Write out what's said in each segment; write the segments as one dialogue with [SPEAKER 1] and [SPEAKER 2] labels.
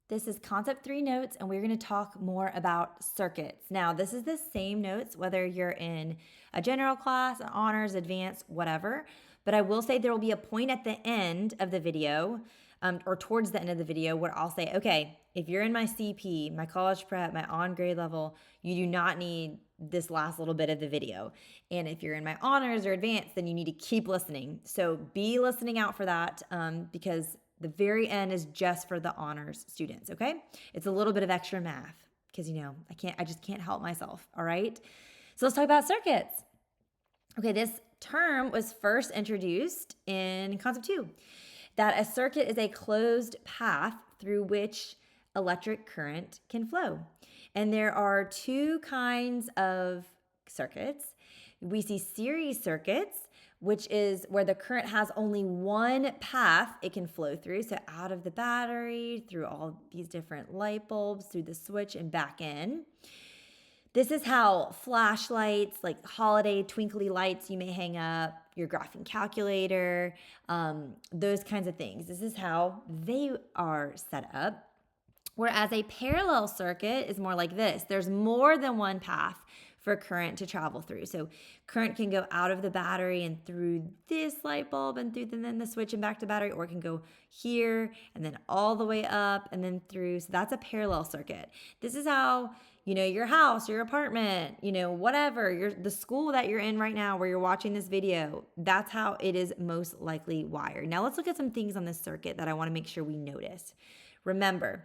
[SPEAKER 1] This is Concept 3 notes, and we're going to talk more about circuits. Now, this is the same notes, whether you're in a general class, an honors, advanced, whatever. But I will say there will be a point at the end of the video, or towards the end of the video, where I'll say, okay, if you're in my CP, my college prep, my on grade level, you do not need this last little bit of the video. And if you're in my honors or advanced, then you need to keep listening. So be listening out for that, because the very end is just for the honors students, okay? It's a little bit of extra math because, I just can't help myself, all right? So let's talk about circuits. Okay, this term was first introduced in Concept 2, that a circuit is a closed path through which electric current can flow. And there are two kinds of circuits. We see series circuits, which is where the current has only one path it can flow through. So out of the battery, through all these different light bulbs, through the switch and back in. This is how flashlights, like holiday twinkly lights you may hang up, your graphing calculator, those kinds of things. This is how they are set up. Whereas a parallel circuit is more like this. There's more than one path for current to travel through. So current can go out of the battery and through this light bulb and through then the switch and back to battery, or it can go here and then all the way up and then through. So that's a parallel circuit. This is how, your house, your apartment, whatever, the school that you're in right now where you're watching this video, that's how it is most likely wired. Now let's look at some things on this circuit that I want to make sure we notice. Remember,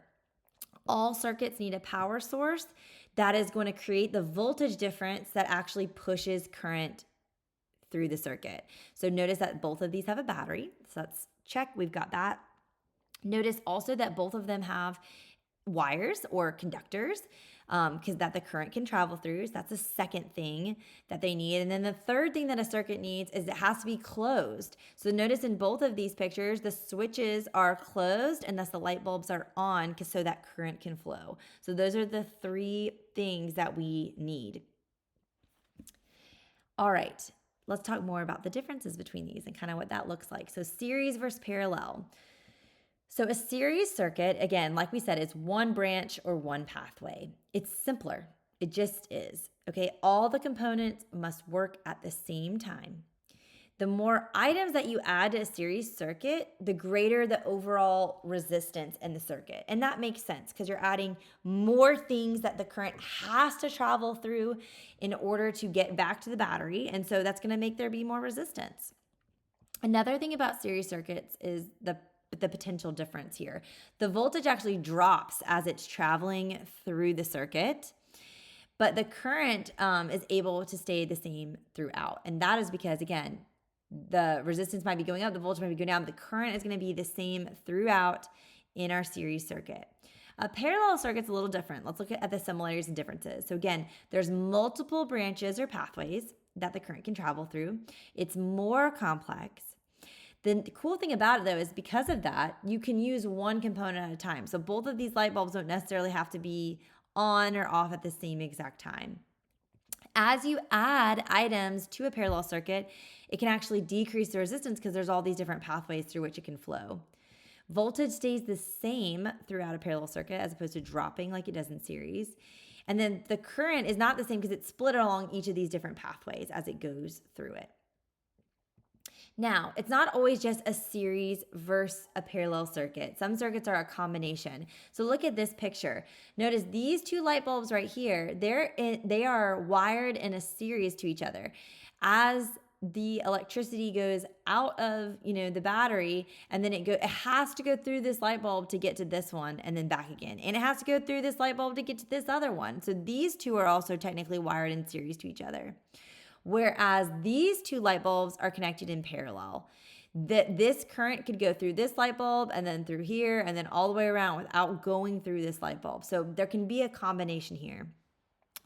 [SPEAKER 1] all circuits need a power source that is going to create the voltage difference that actually pushes current through the circuit. So notice that both of these have a battery. So that's check, we've got that. Notice also that both of them have wires or conductors, because that the current can travel through. So that's the second thing that they need. And then the third thing that a circuit needs is it has to be closed. So notice in both of these pictures, the switches are closed and thus the light bulbs are on so that current can flow. So those are the three things that we need. All right, let's talk more about the differences between these and kind of what that looks like. So series versus parallel. So a series circuit, again, like we said, is one branch or one pathway. It's simpler. It just is. Okay, all the components must work at the same time. The more items that you add to a series circuit, the greater the overall resistance in the circuit. And that makes sense because you're adding more things that the current has to travel through in order to get back to the battery. And so that's going to make there be more resistance. Another thing about series circuits is the potential difference here. The voltage actually drops as it's traveling through the circuit, but the current is able to stay the same throughout. And that is because, again, the resistance might be going up, the voltage might be going down, but the current is going to be the same throughout in our series circuit. A parallel circuit's a little different. Let's look at the similarities and differences. So again, there's multiple branches or pathways that the current can travel through. It's more complex. The cool thing about it, though, is because of that, you can use one component at a time. So both of these light bulbs don't necessarily have to be on or off at the same exact time. As you add items to a parallel circuit, it can actually decrease the resistance because there's all these different pathways through which it can flow. Voltage stays the same throughout a parallel circuit as opposed to dropping like it does in series. And then the current is not the same because it's split along each of these different pathways as it goes through it. Now, it's not always just a series versus a parallel circuit. Some circuits are a combination. So look at this picture. Notice these two light bulbs right here, they are wired in a series to each other. As the electricity goes out of, the battery, and then it has to go through this light bulb to get to this one and then back again. And it has to go through this light bulb to get to this other one. So these two are also technically wired in series to each other. Whereas these two light bulbs are connected in parallel. This current could go through this light bulb and then through here and then all the way around without going through this light bulb. So there can be a combination here.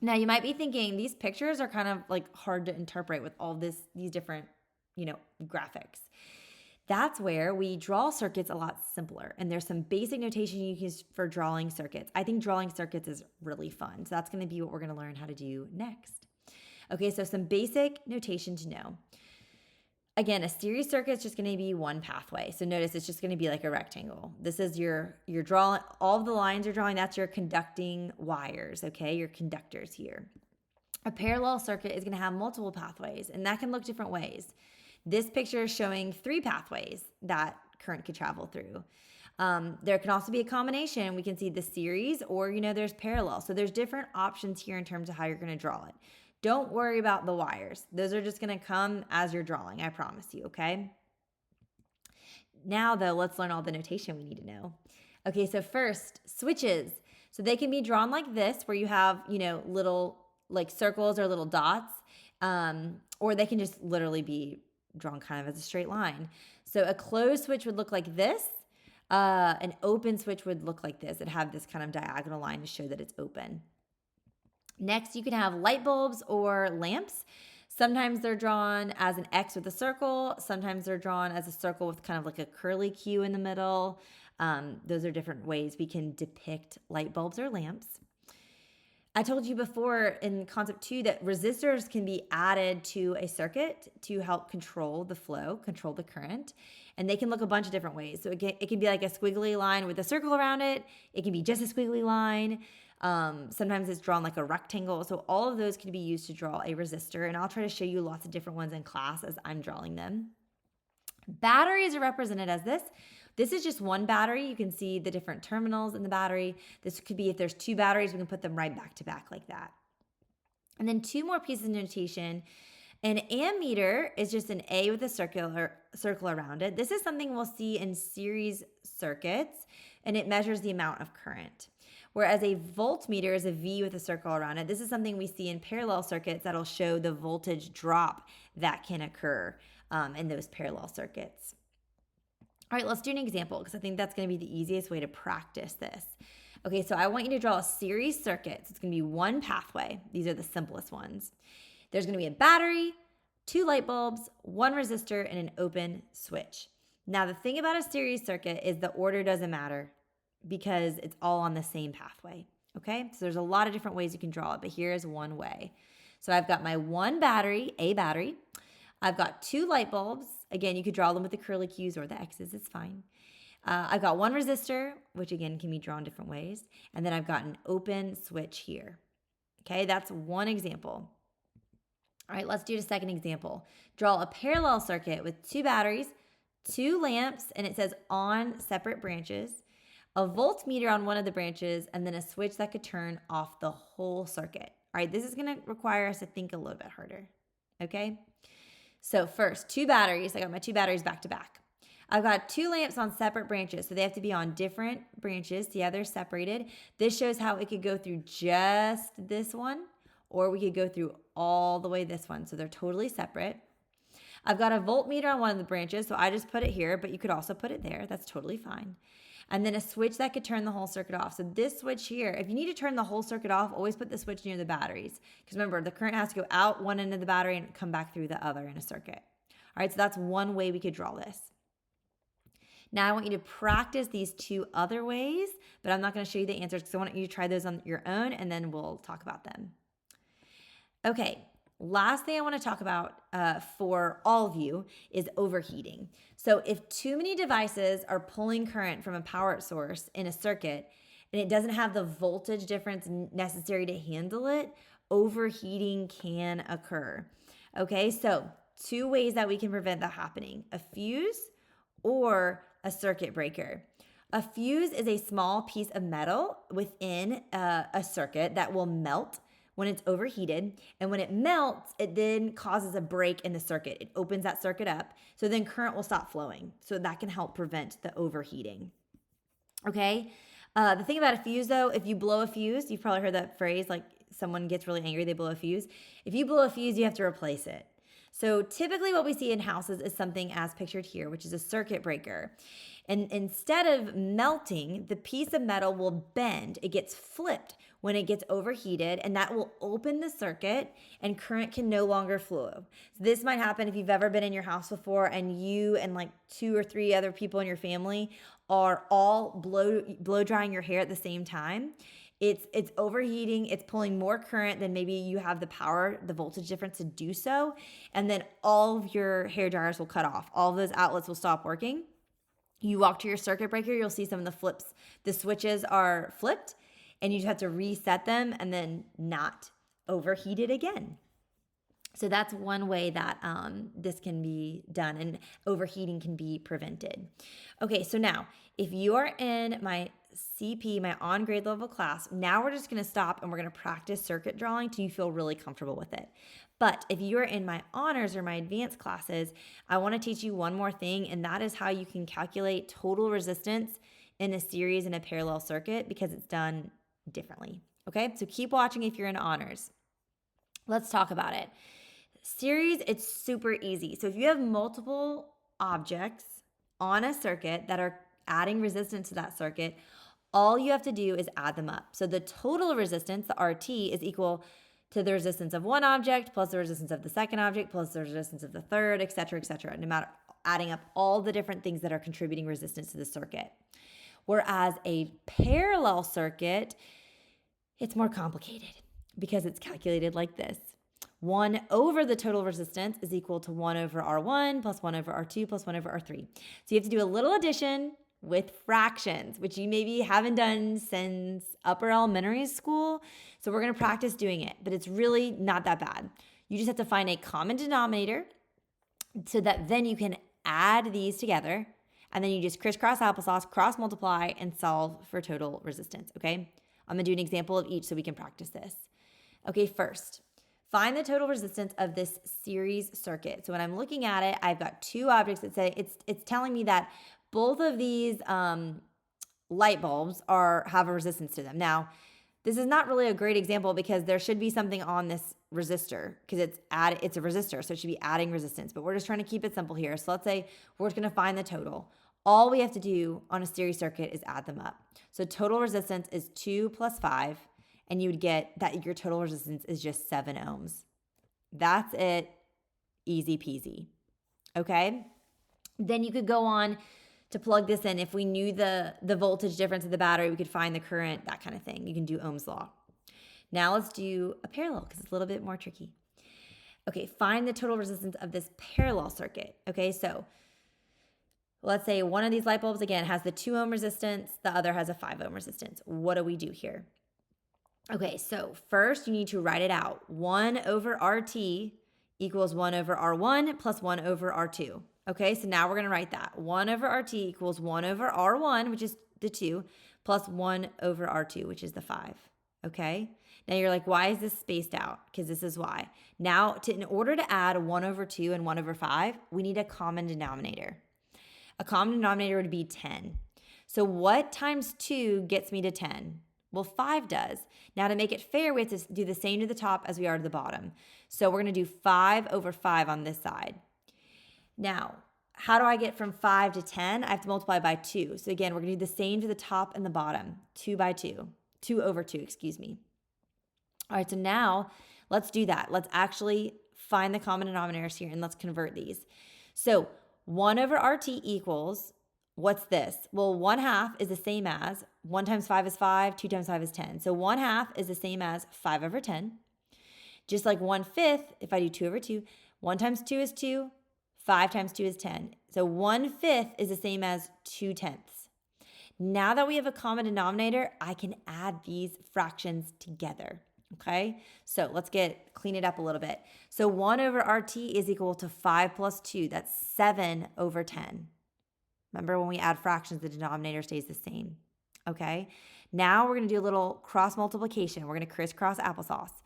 [SPEAKER 1] Now you might be thinking these pictures are kind of like hard to interpret with all these different, graphics. That's where we draw circuits a lot simpler. And there's some basic notation you can use for drawing circuits. I think drawing circuits is really fun. So that's going to be what we're going to learn how to do next. Okay, so some basic notation to know. Again, a series circuit is just going to be one pathway. So notice it's just going to be like a rectangle. This is your drawing, all of the lines you're drawing, that's your conducting wires, okay? Your conductors here. A parallel circuit is going to have multiple pathways, and that can look different ways. This picture is showing 3 pathways that current could travel through. There can also be a combination. We can see the series, or there's parallel. So there's different options here in terms of how you're going to draw it. Don't worry about the wires. Those are just going to come as you're drawing, I promise you, okay? Now, though, let's learn all the notation we need to know. Okay, so first, switches. So they can be drawn like this, where you have, little like circles or little dots, or they can just literally be drawn kind of as a straight line. So a closed switch would look like this. An open switch would look like this. It'd have this kind of diagonal line to show that it's open. Next, you can have light bulbs or lamps. Sometimes they're drawn as an X with a circle. Sometimes they're drawn as a circle with kind of like a curly Q in the middle. Those are different ways we can depict light bulbs or lamps. I told you before in concept 2 that resistors can be added to a circuit to help control the flow, control the current. And they can look a bunch of different ways. So it can be like a squiggly line with a circle around it. It can be just a squiggly line. Sometimes it's drawn like a rectangle. So all of those can be used to draw a resistor. And I'll try to show you lots of different ones in class as I'm drawing them. Batteries are represented as this. This is just one battery. You can see the different terminals in the battery. This could be if there's 2 batteries, we can put them right back to back like that. And then 2 more pieces of notation. An ammeter is just an A with a circle around it. This is something we'll see in series circuits, and it measures the amount of current. Whereas a voltmeter is a V with a circle around it. This is something we see in parallel circuits that'll show the voltage drop that can occur in those parallel circuits. All right, let's do an example because I think that's going to be the easiest way to practice this. Okay, so I want you to draw a series circuit. So it's going to be one pathway. These are the simplest ones. There's going to be a battery, 2 light bulbs, 1 resistor, and an open switch. Now, the thing about a series circuit is the order doesn't matter because it's all on the same pathway. Okay, so there's a lot of different ways you can draw it, but here's one way. So I've got my 1 battery, a battery. I've got 2 light bulbs. Again, you could draw them with the curly Qs or the X's, it's fine. I've got 1 resistor, which again can be drawn different ways. And then I've got an open switch here. Okay, that's one example. All right, let's do the second example. Draw a parallel circuit with 2 batteries, 2 lamps, and it says on separate branches, a voltmeter on one of the branches, and then a switch that could turn off the whole circuit. All right, this is going to require us to think a little bit harder. Okay? So first, 2 batteries. I got my 2 batteries back to back. I've got 2 lamps on separate branches, so they have to be on different branches. See how they're separated? This shows how it could go through just this one, or we could go through all the way this one. So they're totally separate. I've got a voltmeter on one of the branches, so I just put it here, but you could also put it there. That's totally fine. And then a switch that could turn the whole circuit off. So this switch here, if you need to turn the whole circuit off, always put the switch near the batteries. Because remember, the current has to go out one end of the battery and come back through the other in a circuit. All right, so that's one way we could draw this. Now I want you to practice these 2 other ways, but I'm not going to show you the answers because I want you to try those on your own and then we'll talk about them. Okay, last thing I want to talk about for all of you is overheating. So if too many devices are pulling current from a power source in a circuit and it doesn't have the voltage difference necessary to handle it, overheating can occur. Okay, so 2 ways that we can prevent that happening: a fuse or a circuit breaker. A fuse is a small piece of metal within a circuit that will melt when it's overheated. And when it melts, it then causes a break in the circuit. It opens that circuit up. So then current will stop flowing. So that can help prevent the overheating. Okay. The thing about a fuse though, if you blow a fuse, you've probably heard that phrase, like someone gets really angry, they blow a fuse. If you blow a fuse, you have to replace it. So typically what we see in houses is something as pictured here, which is a circuit breaker. And instead of melting, the piece of metal will bend. It gets flipped when it gets overheated, and that will open the circuit and current can no longer flow. So this might happen if you've ever been in your house before and you and like 2 or 3 other people in your family are all blow drying your hair at the same time. It's overheating, it's pulling more current than maybe you have the power, the voltage difference to do so. And then all of your hair dryers will cut off. All of those outlets will stop working. You walk to your circuit breaker, you'll see some of the switches are flipped, and you just have to reset them and then not overheat it again. So that's one way that this can be done and overheating can be prevented. Okay, so now if you are in my CP, my on grade level class, now we're just gonna stop and we're gonna practice circuit drawing till you feel really comfortable with it. But if you are in my honors or my advanced classes, I wanna teach you one more thing, and that is how you can calculate total resistance in a series and a parallel circuit, because it's done differently. Okay, so keep watching if you're in honors. Let's talk about it. Series, it's super easy. So if you have multiple objects on a circuit that are adding resistance to that circuit, all you have to do is add them up. So the total resistance, the RT, is equal to the resistance of one object plus the resistance of the second object plus the resistance of the third, et cetera, no matter adding up all the different things that are contributing resistance to the circuit. Whereas a parallel circuit, it's more complicated because it's calculated like this. 1 over the total resistance is equal to 1 over R1 plus 1 over R2 plus 1 over R3. So you have to do a little addition with fractions, which you maybe haven't done since upper elementary school. So we're going to practice doing it, but it's really not that bad. You just have to find a common denominator so that then you can add these together, and then you just crisscross applesauce, cross multiply, and solve for total resistance, okay? I'm going to do an example of each so we can practice this. Okay, first, find the total resistance of this series circuit. So when I'm looking at it, I've got two objects that say it's telling me that both of these light bulbs have a resistance to them. Now, this is not really a great example because there should be something on this resistor because it's a resistor, so it should be adding resistance. But we're just trying to keep it simple here. So let's say we're just going to find the total. All we have to do on a series circuit is add them up. So total resistance is 2 plus 5. And you would get that your total resistance is just 7 ohms. That's it. Easy peasy. Okay? Then you could go on to plug this in. If we knew the voltage difference of the battery, we could find the current, that kind of thing. You can do Ohm's law. Now let's do a parallel because it's a little bit more tricky. Okay, find the total resistance of this parallel circuit. Okay, so let's say one of these light bulbs, again, has the 2 ohm resistance. The other has a 5 ohm resistance. What do we do here? Okay, so first you need to write it out. 1 over RT equals 1 over R1 plus 1 over R2. Okay, so now we're going to write that. 1 over RT equals 1 over R1, which is the 2, plus 1 over R2, which is the 5. Okay, now you're like, why is this spaced out? Because this is why. Now, in order to add 1 over 2 and 1 over 5, we need a common denominator. A common denominator would be 10. So what times 2 gets me to 10? Well, 5 does. Now, to make it fair, we have to do the same to the top as we are to the bottom. So we're going to do 5 over 5 on this side. Now, how do I get from 5 to 10? I have to multiply by 2. So again, we're going to do the same to the top and the bottom. 2 by 2. 2 over 2, excuse me. All right, so now let's do that. Let's actually find the common denominators here and let's convert these. So 1 over RT equals, what's this? Well, 1/2 is the same as 1 times 5 is 5, 2 times 5 is 10. So 1/2 is the same as 5 over 10. Just like 1/5, if I do 2 over 2, 1 times 2 is 2, 5 times 2 is 10. So 1/5 is the same as 2/10. Now that we have a common denominator, I can add these fractions together. Okay, so let's clean it up a little bit. So 1 over RT is equal to 5 plus 2. That's 7 over 10. Remember, when we add fractions, the denominator stays the same. Okay, now we're going to do a little cross multiplication. We're going to crisscross applesauce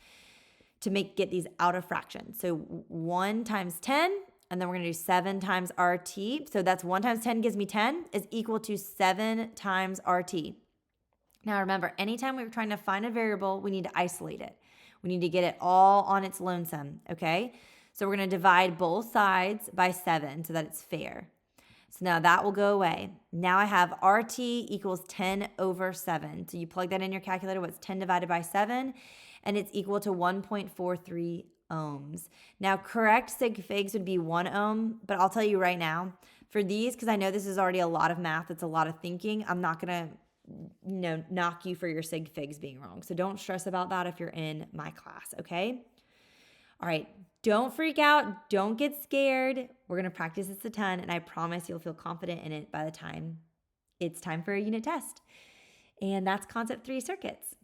[SPEAKER 1] to get these out of fractions. So 1 times 10, and then we're going to do 7 times RT. So that's 1 times 10 gives me 10 is equal to 7 times RT. Now remember, anytime we're trying to find a variable, we need to isolate it. We need to get it all on its lonesome, okay? So we're going to divide both sides by 7 so that it's fair. So now that will go away. Now I have RT equals 10 over 7. So you plug that in your calculator, what's 10 divided by 7? And it's equal to 1.43 ohms. Now, correct sig figs would be 1 ohm, but I'll tell you right now, for these, because I know this is already a lot of math, it's a lot of thinking, I'm not going to knock you for your sig figs being wrong. So don't stress about that if you're in my class, okay? All right, don't freak out. Don't get scared. We're going to practice this a ton, and I promise you'll feel confident in it by the time it's time for a unit test. And that's concept 3 circuits.